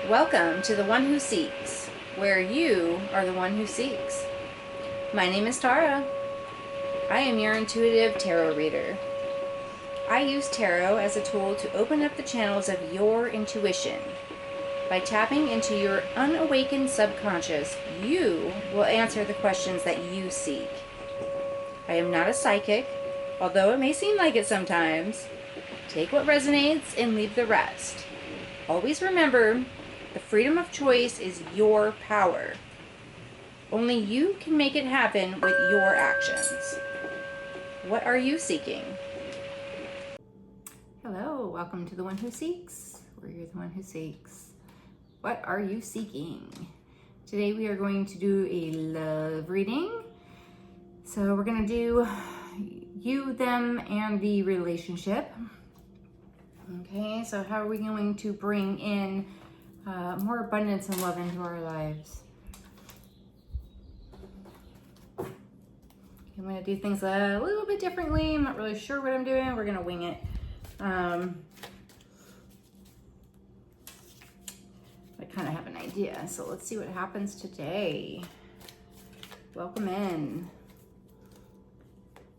Welcome to The One Who Seeks, where you are the one who seeks. My name is Tara. I am your intuitive tarot reader. I use tarot as a tool to open up the channels of your intuition. By tapping into your unawakened subconscious, you will answer the questions that you seek. I am not a psychic, although it may seem like it sometimes. Take what resonates and leave the rest. Always remember, the freedom of choice is your power. Only you can make it happen with your actions. What are you seeking? Hello, welcome to The One Who Seeks, where you're the one who seeks. What are you seeking? Today we are going to do a love reading. So we're going to do you, them, and the relationship. Okay, so how are we going to bring in more abundance and love into our lives? I'm going to do things a little bit differently. I'm not really sure what I'm doing. We're going to wing it. I kind of have an idea. So let's see what happens today. Welcome in.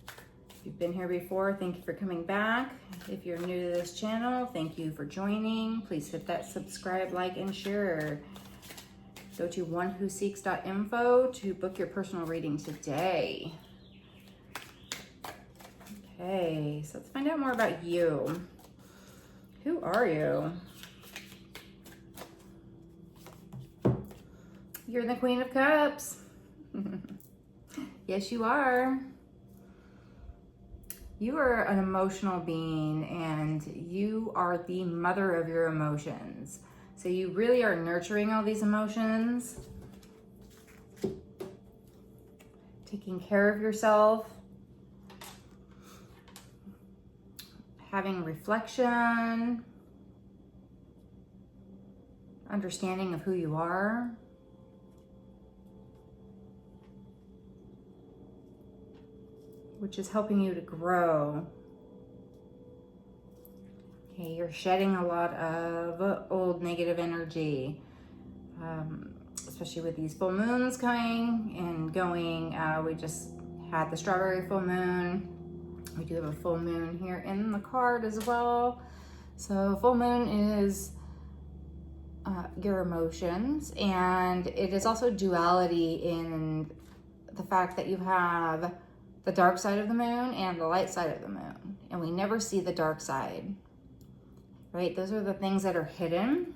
If you've been here before, thank you for coming back. If you're new to this channel, thank you for joining. Please hit that subscribe, like, and share. Go to onewhoseeks.info to book your personal reading today. Okay, so let's find out more about you. Who are you? You're the Queen of Cups. Yes, you are. You are an emotional being and you are the mother of your emotions. So you really are nurturing all these emotions, taking care of yourself, having reflection, understanding of who you are. Which is helping you to grow. Okay, you're shedding a lot of old negative energy, especially with these full moons coming and going. We just had the strawberry full moon. We do have a full moon here in the card as well. So full moon is your emotions, and it is also duality in the fact that you have the dark side of the moon and the light side of the moon. And we never see the dark side, right? Those are the things that are hidden.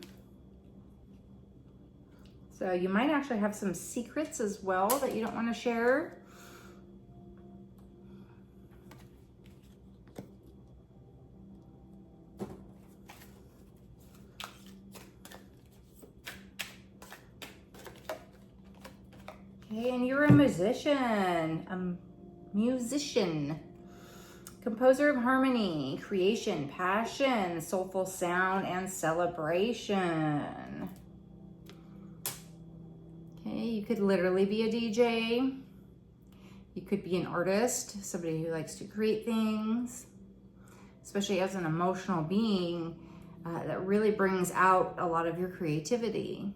So you might actually have some secrets as well that you don't want to share. Okay, and you're a musician. Musician, composer of harmony, creation, passion, soulful sound, and celebration. Okay, you could literally be a DJ. You could be an artist, somebody who likes to create things, especially as an emotional being that really brings out a lot of your creativity.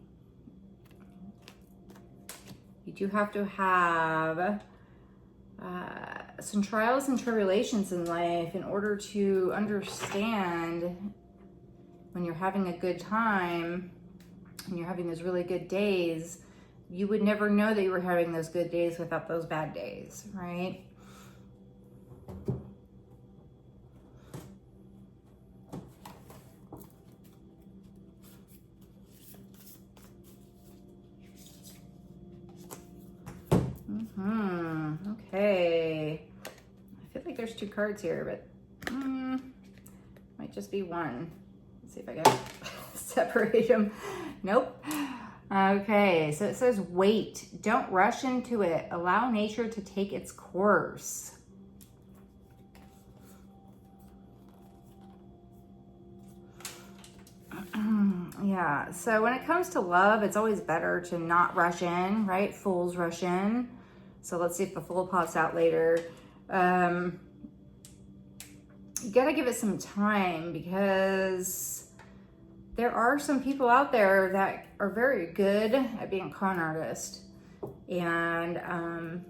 You do have to have some trials and tribulations in life in order to understand when you're having a good time and you're having those really good days. You would never know that you were having those good days without those bad days, right? Okay. I feel like there's two cards here, but might just be one. Let's see if I can separate them. Nope. Okay, so it says wait. Don't rush into it. Allow nature to take its course. Yeah, so when it comes to love, it's always better to not rush in, right? Fools rush in. So let's see if the fool pops out later. You gotta give it some time because there are some people out there that are very good at being a con artist and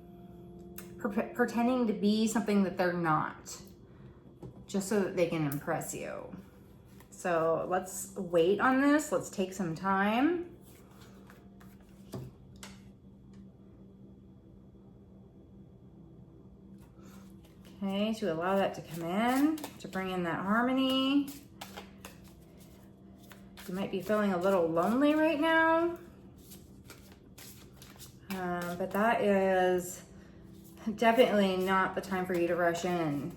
pretending to be something that they're not, just so that they can impress you. So let's wait on this. Let's take some time. Okay, to allow that to come in, to bring in that harmony. You might be feeling a little lonely right now, but that is definitely not the time for you to rush in.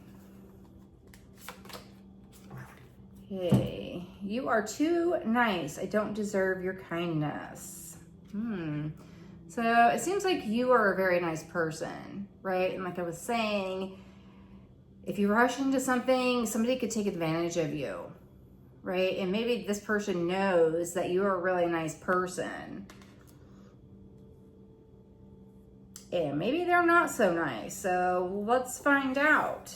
Okay, you are too nice. I don't deserve your kindness. So it seems like you are a very nice person, right? And like I was saying, if you rush into something, somebody could take advantage of you, right? And maybe this person knows that you're a really nice person. And maybe they're not so nice. So let's find out.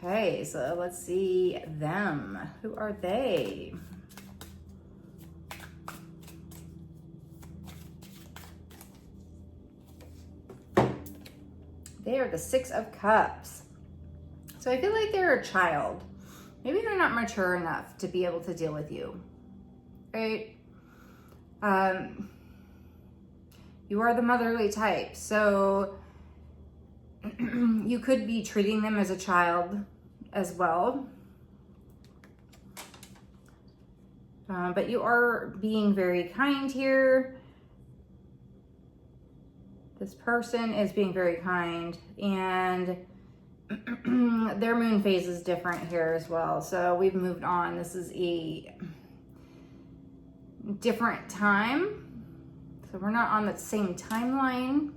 Okay, so let's see them. Who are they? They are the Six of Cups. So I feel like they're a child. Maybe they're not mature enough to be able to deal with you, right? You are the motherly type, so you could be treating them as a child as well. But you are being very kind here. This person is being very kind, and their moon phase is different here as well. So we've moved on. This is a different time. So we're not on the same timeline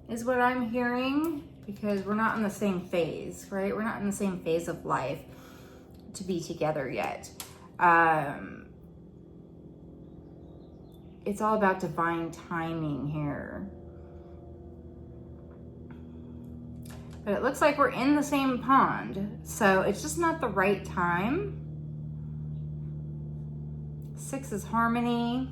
is what I'm hearing, because we're not in the same phase, right? We're not in the same phase of life to be together yet. It's all about divine timing here. But it looks like we're in the same pond, so it's just not the right time. 6 is harmony.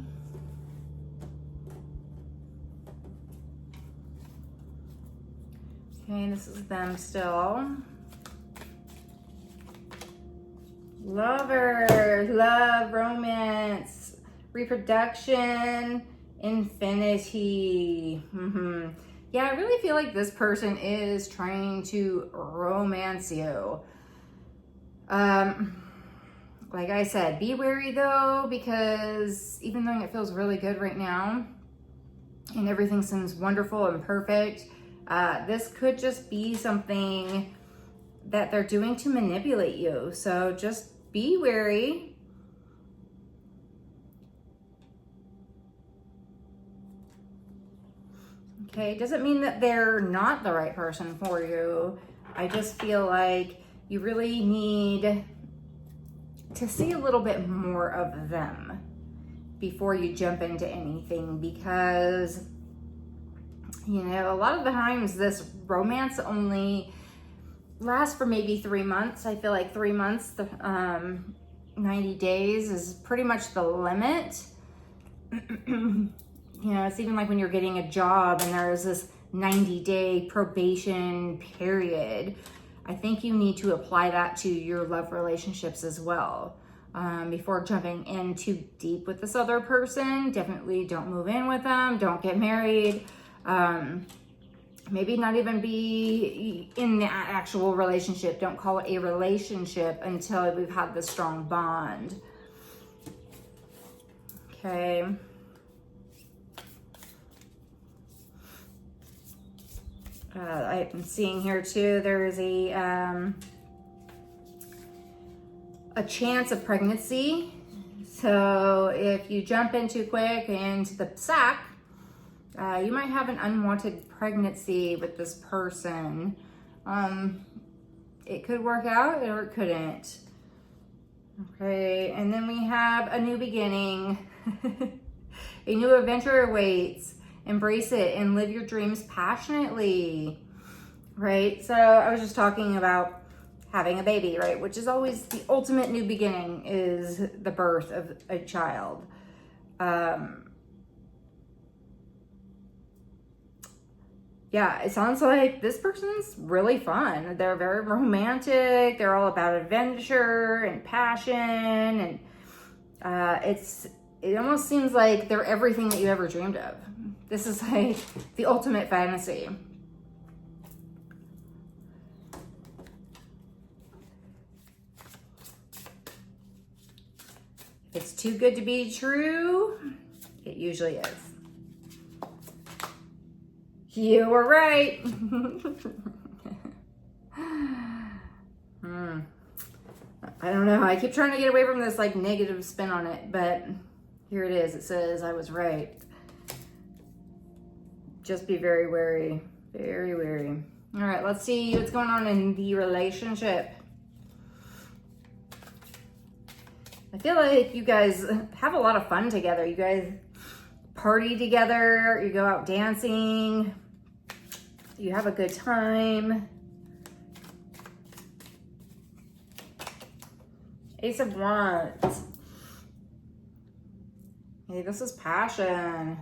Okay, this is them still. Lovers, love, romance, reproduction, infinity. Yeah, I really feel like this person is trying to romance you. Like I said, be wary though, because even though it feels really good right now and everything seems wonderful and perfect, this could just be something that they're doing to manipulate you. So just be wary. Okay, doesn't mean that they're not the right person for you. I just feel like you really need to see a little bit more of them before you jump into anything, because, you know, a lot of the times this romance only lasts for maybe 3 months. I feel like 3 months, 90 days is pretty much the limit. You know, it's even like when you're getting a job and there's this 90-day probation period. I think you need to apply that to your love relationships as well. Before jumping in too deep with this other person, definitely don't move in with them. Don't get married. Maybe not even be in the actual relationship. Don't call it a relationship until we've had this strong bond. Okay. I'm seeing here too, there's a chance of pregnancy. So if you jump in too quick into the sack, you might have an unwanted pregnancy with this person. It could work out or it couldn't. Okay, and then we have a new beginning. A new adventure awaits. Embrace it and live your dreams passionately, right? So I was just talking about having a baby, right? Which is always the ultimate new beginning, is the birth of a child. Yeah, it sounds like this person's really fun. They're very romantic. They're all about adventure and passion. And it almost seems like they're everything that you ever dreamed of. This is like the ultimate fantasy. If it's too good to be true, it usually is. You were right. I don't know. I keep trying to get away from this like negative spin on it, but here it is. It says I was right. Just be very wary. Very wary. All right, let's see what's going on in the relationship. I feel like you guys have a lot of fun together. You guys party together. You go out dancing. You have a good time. Ace of Wands. Hey, this is passion.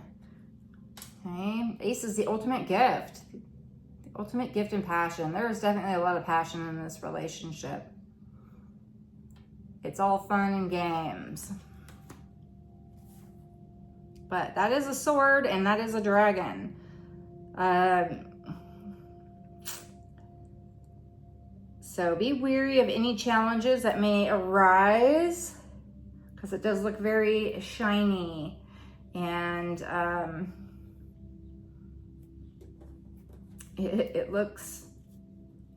Okay, Ace is the ultimate gift. The ultimate gift and passion. There is definitely a lot of passion in this relationship. It's all fun and games. But that is a sword and that is a dragon. So be wary of any challenges that may arise, because it does look very shiny, and it looks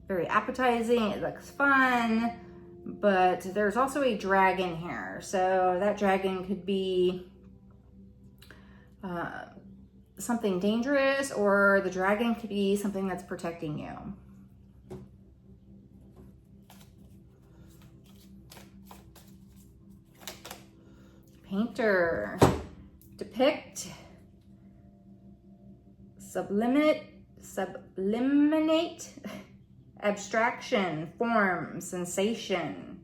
very appetizing. It looks fun, but there's also a dragon here. So that dragon could be something dangerous, or the dragon could be something that's protecting you. Painter. Depict, sublimate, abstraction, form, sensation.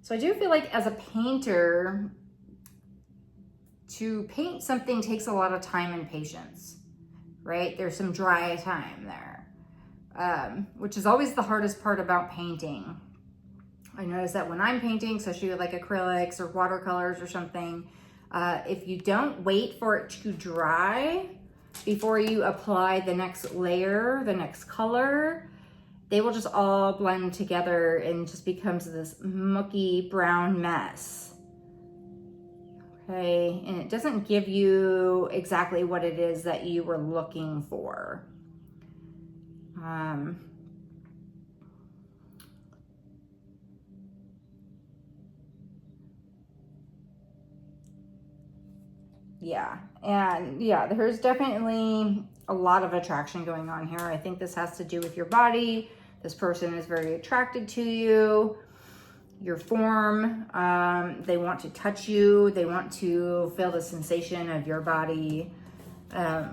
So I do feel like as a painter, to paint something takes a lot of time and patience, right? There's some dry time there, which is always the hardest part about painting. I notice that when I'm painting, especially with like acrylics or watercolors or something, if you don't wait for it to dry before you apply the next layer, the next color, they will just all blend together and just becomes this mucky brown mess. Okay, and it doesn't give you exactly what it is that you were looking for. Yeah, and yeah, there's definitely a lot of attraction going on here. I think this has to do with your body. This person is very attracted to you, your form. They want to touch you. They want to feel the sensation of your body. But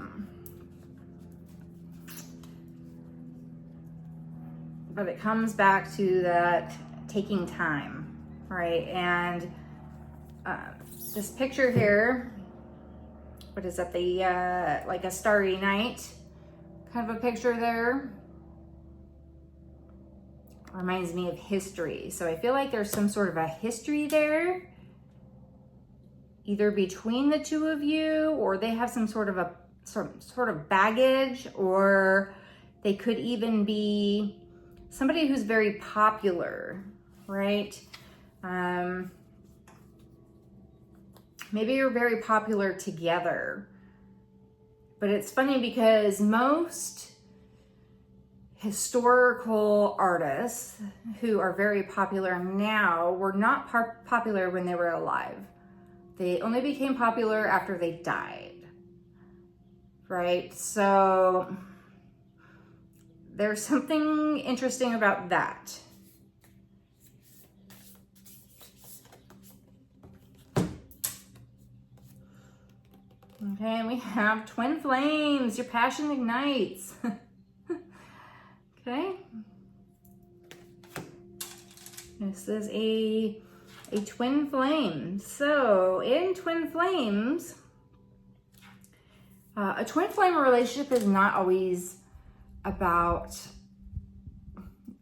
it comes back to that taking time, right? And this picture here, what is that, the like a starry night kind of a picture there, reminds me of history. So I feel like there's some sort of a history there, either between the two of you, or they have some sort of baggage, or they could even be somebody who's very popular, right? Maybe you're very popular together. But it's funny because most historical artists who are very popular now were not popular when they were alive. They only became popular after they died, right? So there's something interesting about that. Okay, and we have twin flames. Your passion ignites. Okay. This is a twin flame. So in twin flames, a twin flame relationship is not always about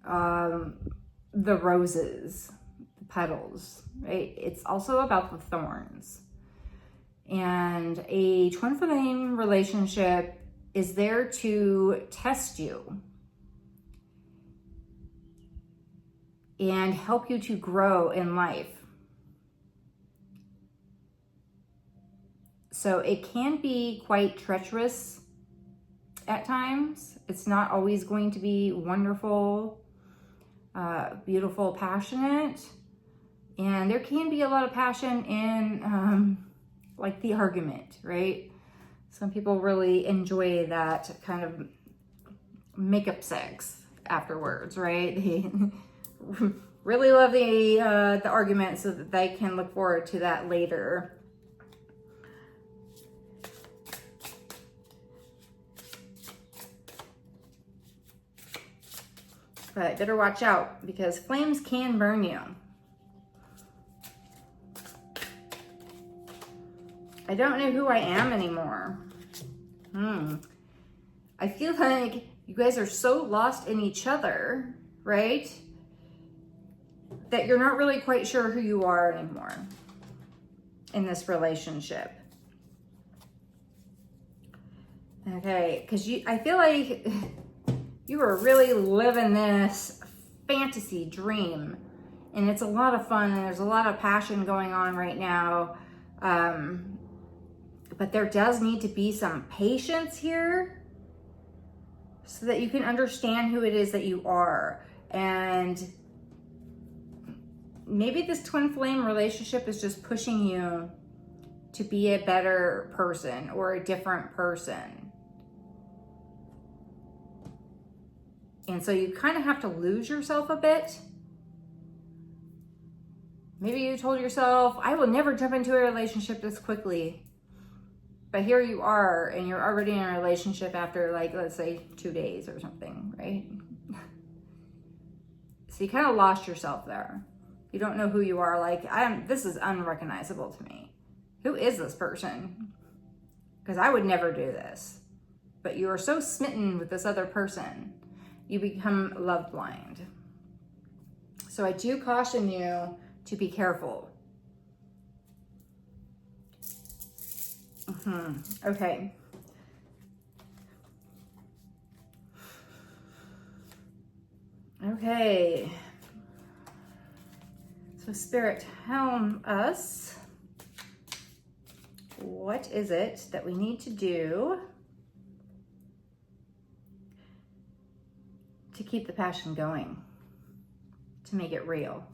the roses, the petals, right? It's also about the thorns. And a twin flame relationship is there to test you and help you to grow in life. So it can be quite treacherous at times. It's not always going to be wonderful, beautiful, passionate. And there can be a lot of passion in like the argument, right? Some people really enjoy that kind of makeup sex afterwards, right? They really love the argument so that they can look forward to that later. But better watch out because flames can burn you. I don't know who I am anymore. I feel like you guys are so lost in each other, right? That you're not really quite sure who you are anymore in this relationship. Okay, because I feel like you are really living this fantasy dream, and it's a lot of fun, and there's a lot of passion going on right now. But there does need to be some patience here so that you can understand who it is that you are. And maybe this twin flame relationship is just pushing you to be a better person or a different person. And so you kind of have to lose yourself a bit. Maybe you told yourself, I will never jump into a relationship this quickly. But here you are, and you're already in a relationship after, like, let's say 2 days or something, right? So you kind of lost yourself there. You don't know who you are. Like, this is unrecognizable to me. Who is this person? Because I would never do this. But you are so smitten with this other person, you become love blind. So I do caution you to be careful. Okay. Okay. So Spirit, tell us, what is it that we need to do to keep the passion going, to make it real?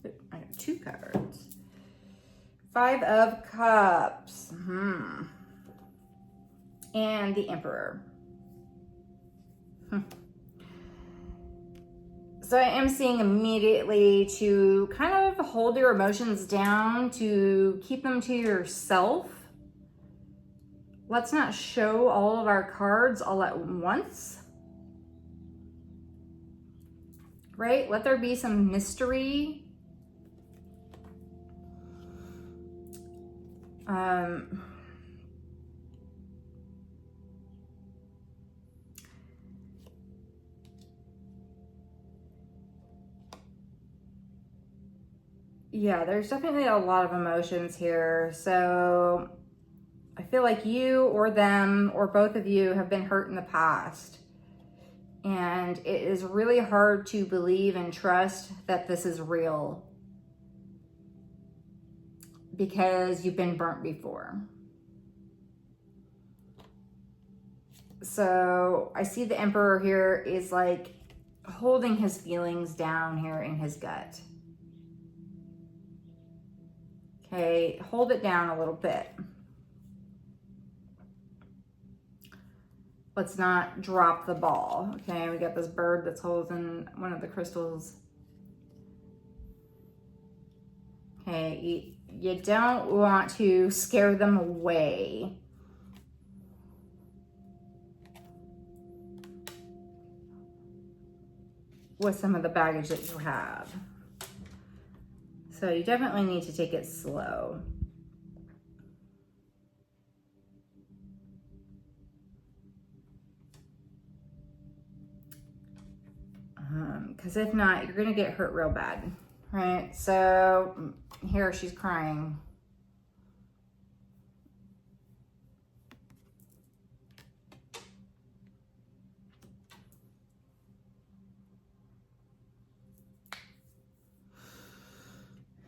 I got 2 cards. 5 of Cups. And the Emperor. So I am seeing immediately to kind of hold your emotions down, to keep them to yourself. Let's not show all of our cards all at once. Right? Let there be some mystery. Yeah, there's definitely a lot of emotions here. So I feel like you or them or both of you have been hurt in the past. And it is really hard to believe and trust that this is real because you've been burnt before. So I see the Emperor here is like holding his feelings down here in his gut. Okay, hold it down a little bit. Let's not drop the ball. Okay, we got this bird that's holding one of the crystals. Okay, you don't want to scare them away. with some of the baggage that you have. So you definitely need to take it slow. Because if not, you're going to get hurt real bad, right? So here she's crying.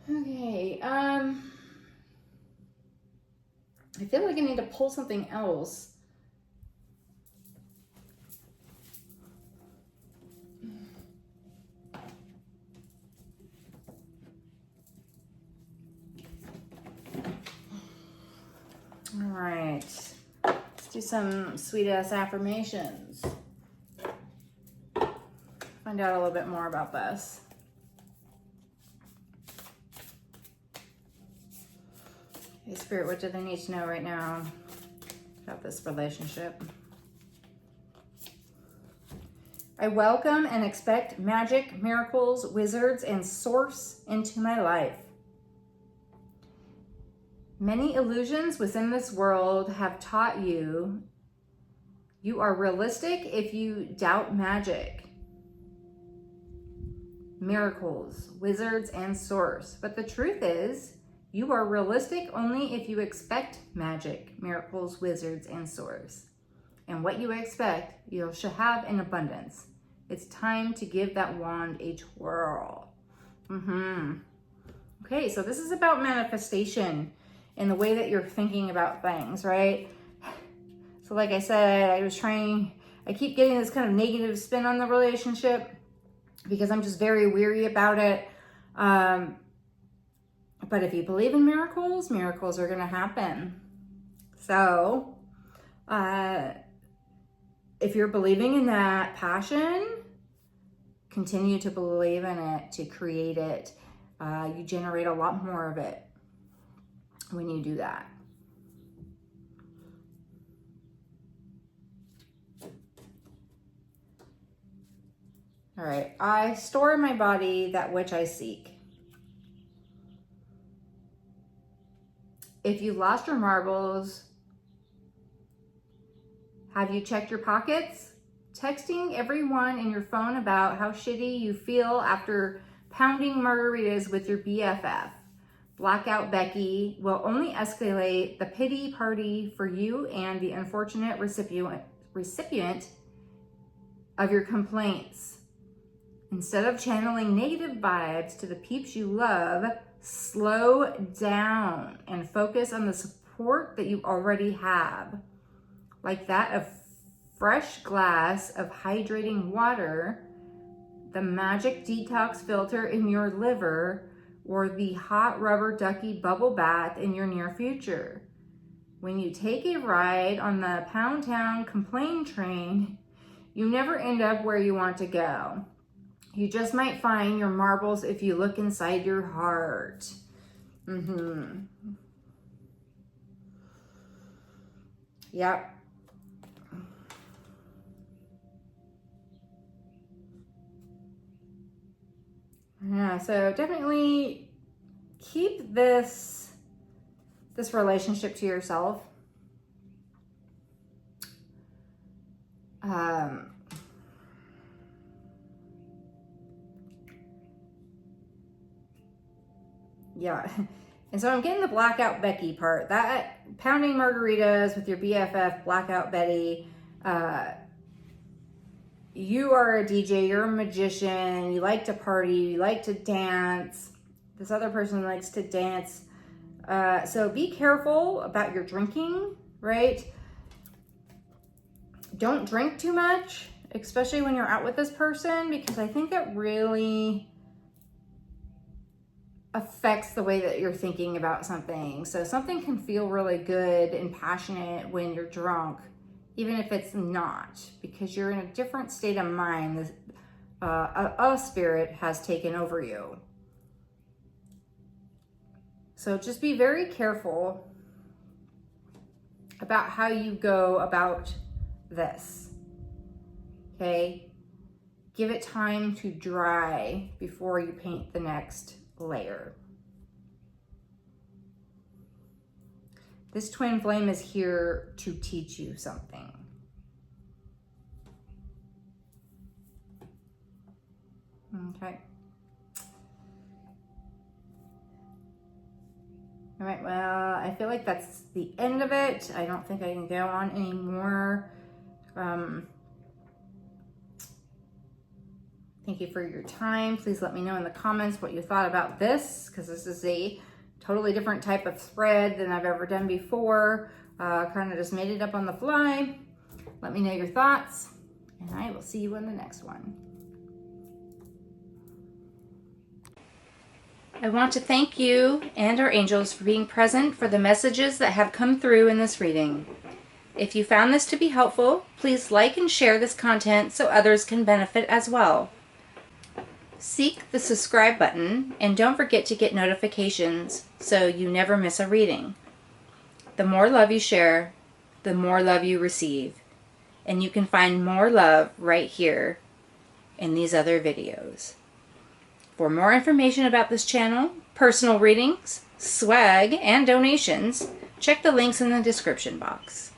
Okay, I feel like I need to pull something else. All right, let's do some sweet ass affirmations. Find out a little bit more about this. Hey, Spirit, what do they need to know right now about this relationship? I welcome and expect magic, miracles, wizards, and source into my life. Many illusions within this world have taught you you are realistic if you doubt magic, miracles, wizards, and source. But the truth is, you are realistic only if you expect magic, miracles, wizards, and source. And what you expect, you shall have in abundance. It's time to give that wand a twirl. Okay, so this is about manifestation and the way that you're thinking about things, right? So like I said, I keep getting this kind of negative spin on the relationship because I'm just very weary about it. But if you believe in miracles, miracles are going to happen. So, if you're believing in that passion, continue to believe in it, to create it. You generate a lot more of it when you do that. All right, I store in my body that which I seek. If you lost your marbles, have you checked your pockets? Texting everyone in your phone about how shitty you feel after pounding margaritas with your BFF. Blackout Becky will only escalate the pity party for you and the unfortunate recipient of your complaints. Instead of channeling negative vibes to the peeps you love, slow down and focus on the support that you already have, like that of fresh glass of hydrating water, the magic detox filter in your liver, or the hot rubber ducky bubble bath in your near future. When you take a ride on the Pound Town complain train, you never end up where you want to go. You just might find your marbles if you look inside your heart. Yep. Yeah, so definitely keep this relationship to yourself. Yeah. And so I'm getting the Blackout Becky part. That pounding margaritas with your BFF, Blackout Betty. You are a DJ, you're a magician, you like to party, you like to dance. This other person likes to dance. So be careful about your drinking, right? Don't drink too much, especially when you're out with this person, because I think it really affects the way that you're thinking about something. So something can feel really good and passionate when you're drunk, even if it's not, because you're in a different state of mind. A spirit has taken over you. So just be very careful about how you go about this, okay? give it time to dry before you paint the next layer. This twin flame is here to teach you something. Okay. All right, well, I feel like that's the end of it. I don't think I can go on anymore. Thank you for your time. Please let me know in the comments what you thought about this, because this is a totally different type of thread than I've ever done before. Kind of just made it up on the fly. Let me know your thoughts, and I will see you in the next one. I want to thank you and our angels for being present for the messages that have come through in this reading. If you found this to be helpful, please like and share this content so others can benefit as well. Seek the subscribe button and don't forget to get notifications so you never miss a reading. The more love you share, the more love you receive. And you can find more love right here in these other videos. For more information about this channel, personal readings, swag, and donations, check the links in the description box.